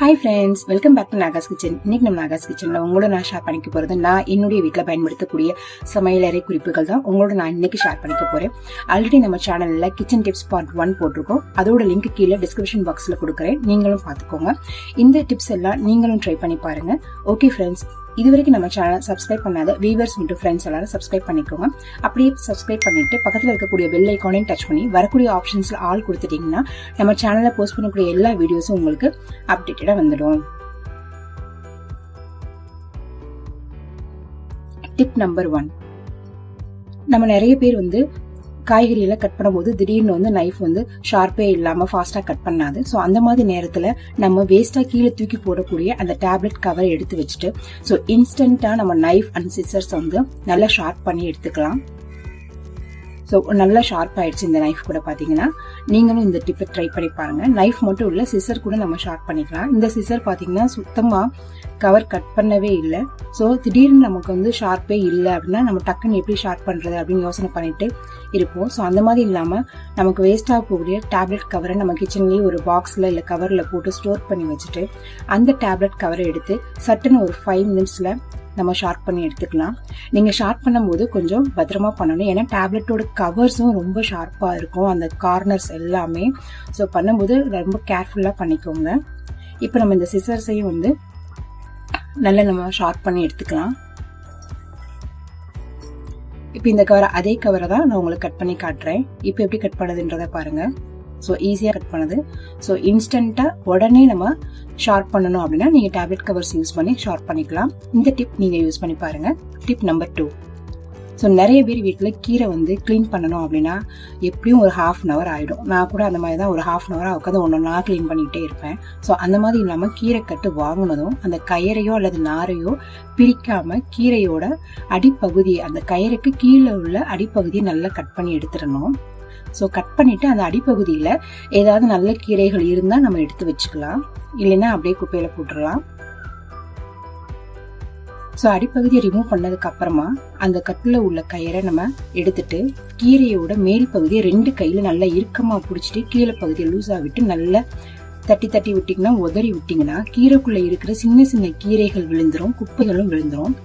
Hi friends, welcome back to Nagas Kitchen. இன்னைக்கு நம்ம Nagas Kitchenல உங்களோட நான் ஷேர் பண்ணிக்க போறது நான் என்னுடைய வீட்ல பயன்படுத்தக்கூடிய சமையலறை குறிப்புகள் தான் உங்களோட நான் இன்னைக்கு ஷேர் பண்ணிக்க போறேன். ஆல்ரெடி நம்ம சேனல்ல கிச்சன் டிப்ஸ் பார்ட் 1 போட்டிருக்கோம். அதோட லிங்க் கீழே டிஸ்கிரிப்ஷன் பாக்ஸ்ல கொடுக்குறேன். நீங்களும் பாத்துக்கோங்க. இந்த டிப்ஸ் எல்லாம் நீங்களும் ட்ரை பண்ணி பாருங்க. ஓகே ஃப்ரெண்ட்ஸ், இதுவரைக்கும் நம்ம சேனல் சப்ஸ்கிரைப் பண்ணாத வியூவர்ஸ் மற்றும் ஃப்ரெண்ட்ஸ் எல்லாரும் சப்ஸ்கிரைப் பண்ணிக்கோங்க. அப்படியே சப்ஸ்கிரைப் பண்ணிட்டு பக்கத்துல இருக்கக்கூடிய பெல் ஐகானையும் டச் பண்ணி வரக்கூடிய ஆப்ஷன்ஸ்ல ஆல் கொடுத்துட்டீங்கன்னா நம்ம சேனல்ல போஸ்ட் பண்ணக்கூடிய எல்லா வீடியோஸும் உங்களுக்கு அப்டேட்டடா வந்துடும். டிப் நம்பர் 1, நம்ம நிறைய பேர் காய்கறி எல்லாம் கட் பண்ணும்போது திடீர்னு நைஃப் ஷார்ப்பே இல்லாம ஃபாஸ்டா கட் பண்ணாது. ஸோ அந்த மாதிரி நேரத்துல நம்ம வேஸ்டா கீழே தூக்கி போடக்கூடிய அந்த டேப்லெட் கவரை எடுத்து வச்சுட்டு ஸோ இன்ஸ்டன்டா நம்ம நைஃப் அண்ட் சிசர்ஸ் நல்லா ஷார்ப் பண்ணி எடுத்துக்கலாம். ஸோ நல்லா ஷார்ப் ஆயிடுச்சு இந்த நைஃப் கூட பாத்தீங்கன்னா. நீங்களும் இந்த டிப்பை ட்ரை பண்ணி பாருங்க. நைஃப் மட்டும் இல்ல, சிசர் கூட நம்ம ஷார்ப் பண்ணிக்கலாம். இந்த சிசர் பாத்தீங்கன்னா சுத்தமா கவர் கட் பண்ணவே இல்லை. ஸோ திடீர்னு நமக்கு ஷார்ப்பே இல்லை அப்படின்னா நம்ம டக்குன்னு எப்படி ஷார்ப் பண்றது அப்படின்னு யோசனை பண்ணிட்டு இருப்போம். ஸோ அந்த மாதிரி இல்லாம நமக்கு வேஸ்டா போகக்கூடிய டேப்லெட் கவரை நம்ம கிச்சன்லயே ஒரு பாக்ஸ்ல இல்ல கவர்ல போட்டு ஸ்டோர் பண்ணி வச்சுட்டு அந்த டேப்லெட் கவரை எடுத்து சட்டுன்னு ஒரு 5 நிமிஷத்துல நம்ம ஷார்ப் பண்ணி எடுத்துக்கலாம். நீங்க ஷார்ப் பண்ணும்போது கொஞ்சம் பத்திரமா பண்ணணும். ஏன்னா டேப்லெட்டோட கவர்ஸும் ரொம்ப ஷார்ப்பா இருக்கும், அந்த கார்னர்ஸ் எல்லாமே. ஸோ பண்ணும்போது ரொம்ப கேர்ஃபுல்லா பண்ணிக்கோங்க. இப்போ நம்ம இந்த சிசர்ஸையும் நல்லா நம்ம ஷார்ப் பண்ணி எடுத்துக்கலாம். இப்போ இந்த கவரை அதே கவரை தான் நான் உங்களுக்கு கட் பண்ணி காட்டுறேன். இப்போ எப்படி கட் பண்ணதுன்றத பாருங்க. ஸோ ஈஸியாக கட் பண்ணுது. ஸோ இன்ஸ்டன்ட்டாக உடனே நம்ம ஷார்ப் பண்ணணும் அப்படின்னா நீங்கள் டேப்லெட் கவர்ஸ் யூஸ் பண்ணி ஷார்ப் பண்ணிக்கலாம். இந்த டிப் நீங்கள் யூஸ் பண்ணி பாருங்க. டிப் நம்பர் 2, ஸோ நிறைய பேர் வீட்டில் கீரை க்ளீன் பண்ணணும் அப்படின்னா எப்படியும் ஒரு 1/2 hour ஆகிடும். நான் கூட அந்த மாதிரி தான் ஒரு 1/2 hour உட்காந்து ஒன்றா க்ளீன் பண்ணிகிட்டே இருப்பேன். ஸோ அந்த மாதிரி இல்லாமல் கீரை கட்டு வாங்கினதும் அந்த கயிறையோ அல்லது நாரையோ பிரிக்காமல் கீரையோட அடிப்பகுதி, அந்த கயிறுக்கு கீழே உள்ள அடிப்பகுதியை நல்லா கட் பண்ணி எடுத்துடணும். ஸோ கட் பண்ணிட்டு அந்த அடிப்பகுதியில் ஏதாவது நல்ல கீரைகள் இருந்தால் நம்ம எடுத்து வச்சுக்கலாம், இல்லைன்னா அப்படியே குப்பையில போட்டுடலாம். ஸோ அடிப்பகுதியை ரிமூவ் பண்ணதுக்கு அப்புறமா அந்த கட்டில் உள்ள கயிறை நம்ம எடுத்துட்டு கீரையோட மேல் பகுதியை 2 கையில நல்லா இறுக்கமா பிடிச்சிட்டு கீழே பகுதியை லூஸா விட்டு நல்லா தட்டி தட்டி விட்டீங்கன்னா, உதறி விட்டீங்கன்னா கீரைக்குள்ள இருக்கிற சின்ன சின்ன கீரைகள் விழுந்துரும், குப்பைகளும் விழுந்துரும்.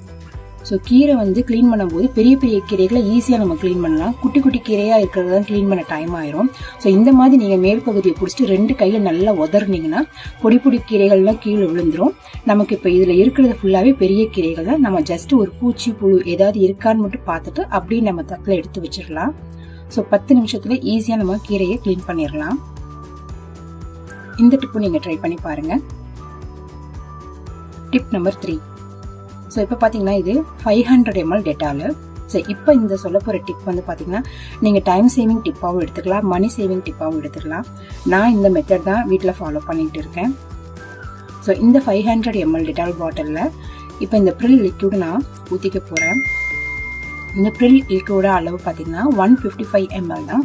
ஸோ கீரை கிளீன் பண்ணும்போது பெரிய பெரிய கீரைகளை ஈஸியாக நம்ம கிளீன் பண்ணலாம். குட்டி குட்டி கீரையா இருக்கிறது தான் கிளீன் பண்ண டைம் ஆயிரும். ஸோ இந்த மாதிரி நீங்கள் மேல் பகுதியை பிடிச்சிட்டு 2 கையில நல்லா உதறினீங்கன்னா பொடி பொடி கீரைகள்லாம் கீழே விழுந்துரும். நமக்கு இப்போ இதில் இருக்கிறது ஃபுல்லாகவே பெரிய கீரைகள் தான். நம்ம ஜஸ்ட் ஒரு பூச்சி புழு ஏதாவது இருக்கான்னு மட்டும் பார்த்துட்டு அப்படியே நம்ம தட்டில் எடுத்து வச்சிடலாம். ஸோ 10 நிமிஷத்துல ஈஸியாக நம்ம கீரையை கிளீன் பண்ணிடலாம். இந்த டிப்பும் நீங்கள் ட்ரை பண்ணி பாருங்க. டிப் நம்பர் 3, ஸோ இப்போ பார்த்தீங்கன்னா இது 500 ml டெட்டாலு. ஸோ இப்போ இந்த சொல்ல போகிற டிப் பார்த்தீங்கன்னா நீங்கள் டைம் சேவிங் டிப்பாகவும் எடுத்துக்கலாம், மணி சேவிங் டிப்பாகவும் எடுத்துக்கலாம். நான் இந்த மெத்தட் தான் வீட்டில் ஃபாலோ பண்ணிட்டு இருக்கேன். ஸோ இந்த 500 ml டெட்டால் பாட்டிலில் இப்போ இந்த ப்ரில் லிக்யூடு நான் ஊற்றிக்க போகிறேன். இந்த ப்ரில் லிக்யூட அளவு பார்த்தீங்கன்னா 155 ml தான்.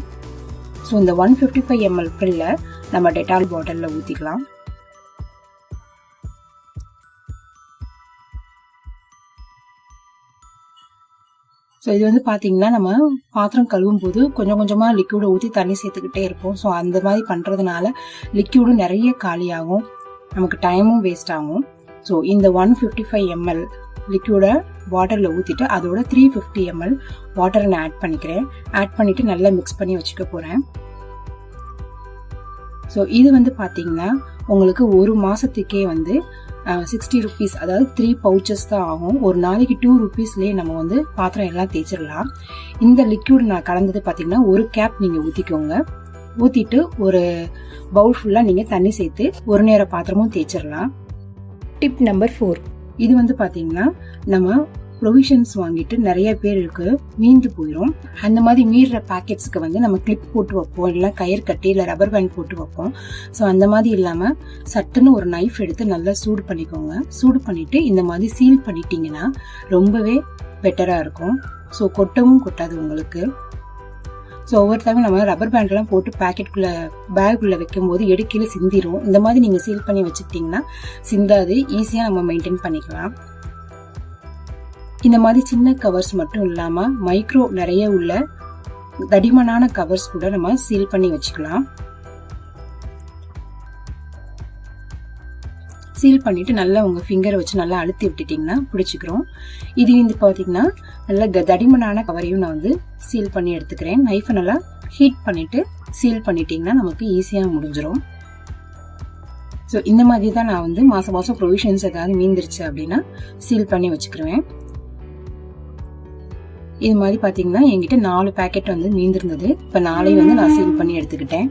ஸோ இந்த 155 ml ப்ரில்லை நம்ம டெட்டால் பாட்டிலில் ஊற்றிக்கலாம். ஸோ இது பார்த்தீங்கன்னா நம்ம பாத்திரம் கழுவும் போது கொஞ்சம் கொஞ்சமாக லிக்யூடை ஊற்றி தண்ணி சேர்த்துக்கிட்டே இருப்போம். ஸோ அந்த மாதிரி பண்ணுறதுனால லிக்யூடும் நிறைய காலியாகும், நமக்கு டைமும் வேஸ்ட் ஆகும். ஸோ இந்த 155 ml லிக்யூடை வாட்டரில் ஊற்றிட்டு அதோட 350 ml வாட்டரை நான் ஆட் பண்ணிக்கிறேன். ஆட் பண்ணிவிட்டு நல்லா மிக்ஸ் பண்ணி வச்சுக்க போகிறேன். ஸோ இது பார்த்தீங்கன்னா உங்களுக்கு ஒரு மாதத்துக்கே 60 rupees, அதாவது 3 pouches தான் ஆகும். ஒரு நாளைக்கு 2 rupeesலயே நம்ம பாத்திரம் எல்லாம் தேய்ச்சிடலாம். இந்த லிக்யூட் நான் கலந்தது பார்த்தீங்கன்னா 1 கேப் நீங்கள் ஊற்றிக்கோங்க. ஊற்றிட்டு ஒரு பவுல் ஃபுல்லாக நீங்கள் தண்ணி சேர்த்து ஒரு நேர பாத்திரமும் தேய்ச்சிடலாம். டிப் நம்பர் 4, இது பார்த்தீங்கன்னா நம்ம ப்ரொவிஷன்ஸ் வாங்கிட்டு நிறைய பேருக்கு மீந்து போயிடும். அந்த மாதிரி மீறுற பேக்கெட்ஸ்க்கு நம்ம கிளிப் போட்டு வைப்போம், இல்லை கயிறு கட்டி இல்லை ரப்பர் பேண்ட் போட்டு வைப்போம். ஸோ அந்த மாதிரி இல்லாமல் சட்டுன்னு ஒரு நைஃப் எடுத்து நல்லா சூடு பண்ணிக்கோங்க. சூடு பண்ணிட்டு இந்த மாதிரி சீல் பண்ணிட்டீங்கன்னா ரொம்பவே பெட்டராக இருக்கும். ஸோ கொட்டவும் கொட்டாது உங்களுக்கு. ஸோ ஒவ்வொரு டைமும் நம்ம ரப்பர் பேண்ட்லாம் போட்டு பேக்குள்ளே வைக்கும் போது எடுக்கையில் சிந்திரும். இந்த மாதிரி நீங்கள் சீல் பண்ணி வச்சுக்கிட்டீங்கன்னா சிந்தாது, ஈஸியாக நம்ம மெயின்டைன் பண்ணிக்கலாம். இந்த மாதிரி சின்ன கவர்ஸ் மட்டும் இல்லாம மைக்ரோ நிறைய உள்ள தடிமனான கவர்ஸ் கூட நம்ம சீல் பண்ணி வச்சுக்கலாம். சீல் பண்ணிட்டு நல்லா உங்க ஃபிங்கரை வச்சு நல்லா அழுத்தி விட்டுட்டீங்கன்னா பிடிச்சிக்கிறோம். இது வந்து பாத்தீங்கன்னா நல்லா தடிமனான கவரையும் நான் வந்து சீல் பண்ணி எடுத்துக்கிறேன். நைஃபை நல்லா ஹீட் பண்ணிட்டு சீல் பண்ணிட்டீங்கன்னா நமக்கு ஈஸியா முடிஞ்சிடும். ஸோ இந்த மாதிரி தான் நான் வந்து மாசம் மாசம் ப்ரொவிஷன்ஸ் ஏதாவது மீந்துருச்சு அப்படின்னா சீல் பண்ணி வச்சுக்கிருவேன். இது மாதிரி பாத்தீங்கன்னா என்கிட்ட 4 பேக்கெட் வந்து மீந்திருந்தது. இப்ப 4 வந்து நான் சீல் பண்ணி எடுத்துக்கிட்டேன்.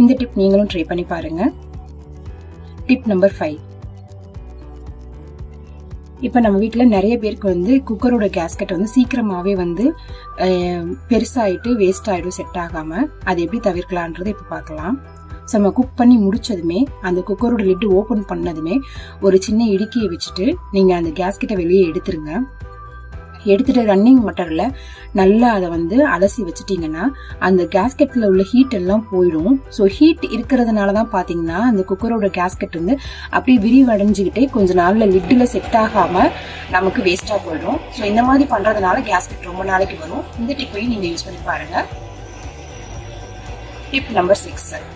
இந்த டிப் நீங்களும் ட்ரை பண்ணி பாருங்க. Tip number 5. இப்ப நம்ம வீட்டுல நிறைய பேருக்கு வந்து குக்கரோட கேஸ்கெட் வந்து சீக்கிரமாவே வந்து பெருசாயிட்டு வேஸ்ட் ஆயிடும், செட் ஆகாம. அதை எப்படி தவிர்க்கலான்றதை இப்ப பாக்கலாம். நம்ம குக் பண்ணி முடிச்சதுமே அந்த குக்கரோட லிட் ஓபன் பண்ணதுமே ஒரு சின்ன இடுக்கியை வச்சுட்டு நீங்க அந்த கேஸ்கெட்டை வெளியே எடுத்துருங்க. எடுத்துட்டு ரன்னிங் வாட்டர்ல நல்லா அதை வந்து அலசி வச்சுட்டீங்கன்னா அந்த கேஸ்கெட்ல உள்ள ஹீட் எல்லாம் போயிடும். ஸோ ஹீட் இருக்கிறதுனாலதான் பாத்தீங்கன்னா அந்த குக்கரோட கேஸ்கெட் வந்து அப்படியே விரிவடைஞ்சுக்கிட்டே கொஞ்ச நாள்ல லிட்ல செட் ஆகாம நமக்கு வேஸ்டா போயிடும். ஸோ இந்த மாதிரி பண்றதுனால கேஸ்கெட் ரொம்ப நாளைக்கு வரும். இந்த டிப்பையும் நீங்க யூஸ் பண்ணி பாருங்க. Tip number 6.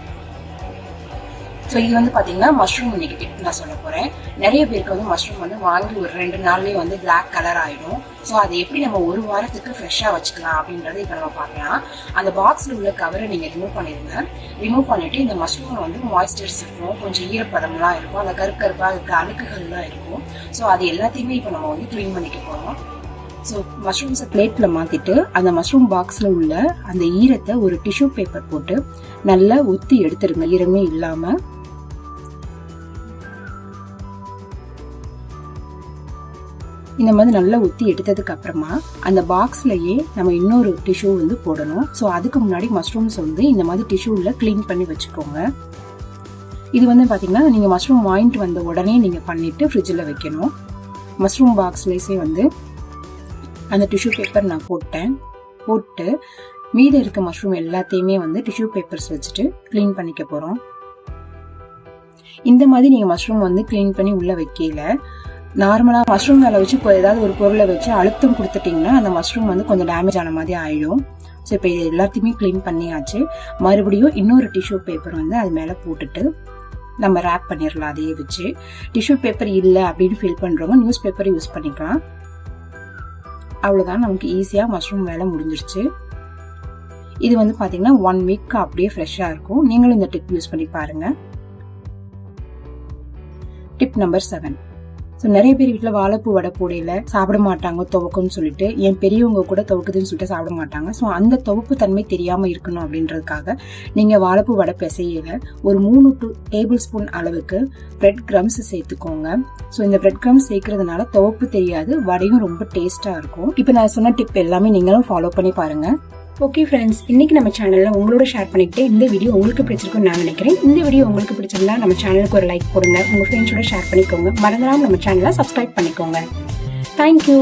ஸோ இது வந்து பாத்தீங்கன்னா மஷ்ரூம் இன்னைக்கு டிப் நான் சொல்ல போறேன். நிறைய பேருக்கு வந்து மஷ்ரூம் வந்து வாங்கி ஒரு 2 நாள்லயே வந்து பிளாக் கலர் ஆயிடும். ஸோ அதை எப்படி நம்ம ஒரு வாரத்துக்கு ஃப்ரெஷ்ஷா வச்சுக்கலாம் அப்படின்றத இப்ப நம்ம பார்க்கலாம். அந்த பாக்ஸ்ல உள்ள கவரை நீங்க ரிமூவ் பண்ணிருங்க. ரிமூவ் பண்ணிட்டு இந்த மஷ்ரூம் வந்து மாய்ஸ்டர்ஸ் இருக்கும், கொஞ்சம் ஈரப்பதம்லாம் இருக்கும், அந்த கருப்பா இருக்க அழுக்குகள்லாம் இருக்கும். ஸோ அது எல்லாத்தையுமே இப்ப நம்ம வந்து கிளீன் பண்ணிக்க போறோம். ஸோ மஷ்ரூம்ஸை பிளேட்ல மாத்திட்டு அந்த மஷ்ரூம் பாக்ஸ்ல உள்ள அந்த ஈரத்தை ஒரு டிஷ்யூ பேப்பர் போட்டு நல்லா ஒத்தி எடுத்துருங்க, ஈரமே இல்லாம. இந்த மாதிரி நல்லா ஊத்தி எடுத்ததுக்கு அப்புறமா அந்த பாக்ஸ்லயே நம்ம இன்னொரு டிஷ்யூ வந்து போடணும். ஸோ அதுக்கு முன்னாடி மஷ்ரூம்ஸ் வந்து இந்த மாதிரி டிஷ்யூல கிளீன் பண்ணி வச்சுக்கோங்க. இது வந்து பாத்தீங்கன்னா நீங்க மஷ்ரூம் வாங்கிட்டு வந்த உடனே நீங்க பண்ணிட்டு ஃப்ரிட்ஜில் வைக்கணும். மஷ்ரூம் பாக்ஸ்லேயே வந்து அந்த டிஷ்யூ பேப்பர் நான் போட்டு மீதி இருக்க மஷ்ரூம் எல்லாத்தையுமே வந்து டிஷ்யூ பேப்பர்ஸ் வச்சுட்டு கிளீன் பண்ணிக்க போறோம். இந்த மாதிரி நீங்க மஷ்ரூம் வந்து கிளீன் பண்ணி உள்ள வைக்கல, நார்மலா மஷ்ரூம் மேல வச்சு ஏதாவது ஒரு பொருளை வச்சு அழுத்தம் கொடுத்துட்டீங்கன்னா அந்த மஷ்ரூம் வந்து கொஞ்சம் டேமேஜ் ஆன மாதிரி ஆயிடும். ஸோ இப்போ இது எல்லாத்தையுமே கிளீன் பண்ணியாச்சு. மறுபடியும் இன்னொரு டிஷ்யூ பேப்பர் வந்து அது மேல போட்டுட்டு நம்ம ரேப் பண்ணிடலாம். அதையே வச்சு டிஷ்யூ பேப்பர் இல்லை அப்படின்னு ஃபீல் பண்றவங்க நியூஸ் பேப்பர் யூஸ் பண்ணிக்கலாம். அவ்வளவுதான், நமக்கு ஈஸியா மஷ்ரூம் வேலை முடிஞ்சிருச்சு. இது வந்து பாத்தீங்கன்னா 1 வீக் அப்படியே ஃப்ரெஷ்ஷா இருக்கும். நீங்களும் இந்த டிப் யூஸ் பண்ணி பாருங்க. Tip number 7. ஸோ நிறைய பேர் வீட்டில் வாழைப்பூ வடை போடையில சாப்பிட மாட்டாங்க, துவக்குன்னு சொல்லிட்டு. என் பெரியவங்க கூட துவக்குதுன்னு சொல்லிட்டு சாப்பிட மாட்டாங்க. ஸோ அந்த துவப்பு தன்மை தெரியாம இருக்கணும் அப்படின்றதுக்காக நீங்க வாழைப்பூ வடை பிசையில ஒரு 3 டேபிள் ஸ்பூன் அளவுக்கு பிரெட் கிரம்ஸ் சேர்த்துக்கோங்க. ஸோ இந்த பிரெட் கிரம்ஸ் சேர்க்கறதுனால துவப்பு தெரியாது, வடையும் ரொம்ப டேஸ்டா இருக்கும். இப்போ நான் சொன்ன டிப் எல்லாமே நீங்களும் ஃபாலோ பண்ணி பாருங்க. ஓகே ஃப்ரெண்ட்ஸ், இன்னைக்கு நம்ம சேனல்ல உங்களோட ஷேர் பண்ணிக்கிட்டு இந்த வீடியோ உங்களுக்கு பிடிச்சிருக்குன்னு நான் நினைக்கிறேன். இந்த வீடியோ உங்களுக்கு பிடிச்சிருந்தா நம்ம சேனலுக்கு ஒரு லைக் போடுங்க, உங்க ஃப்ரெண்ட்ஸோட ஷேர் பண்ணிக்கோங்க. மறந்துடாம நம்ம சேனலை சப்ஸ்கிரைப் பண்ணிக்கோங்க. தேங்க்யூ.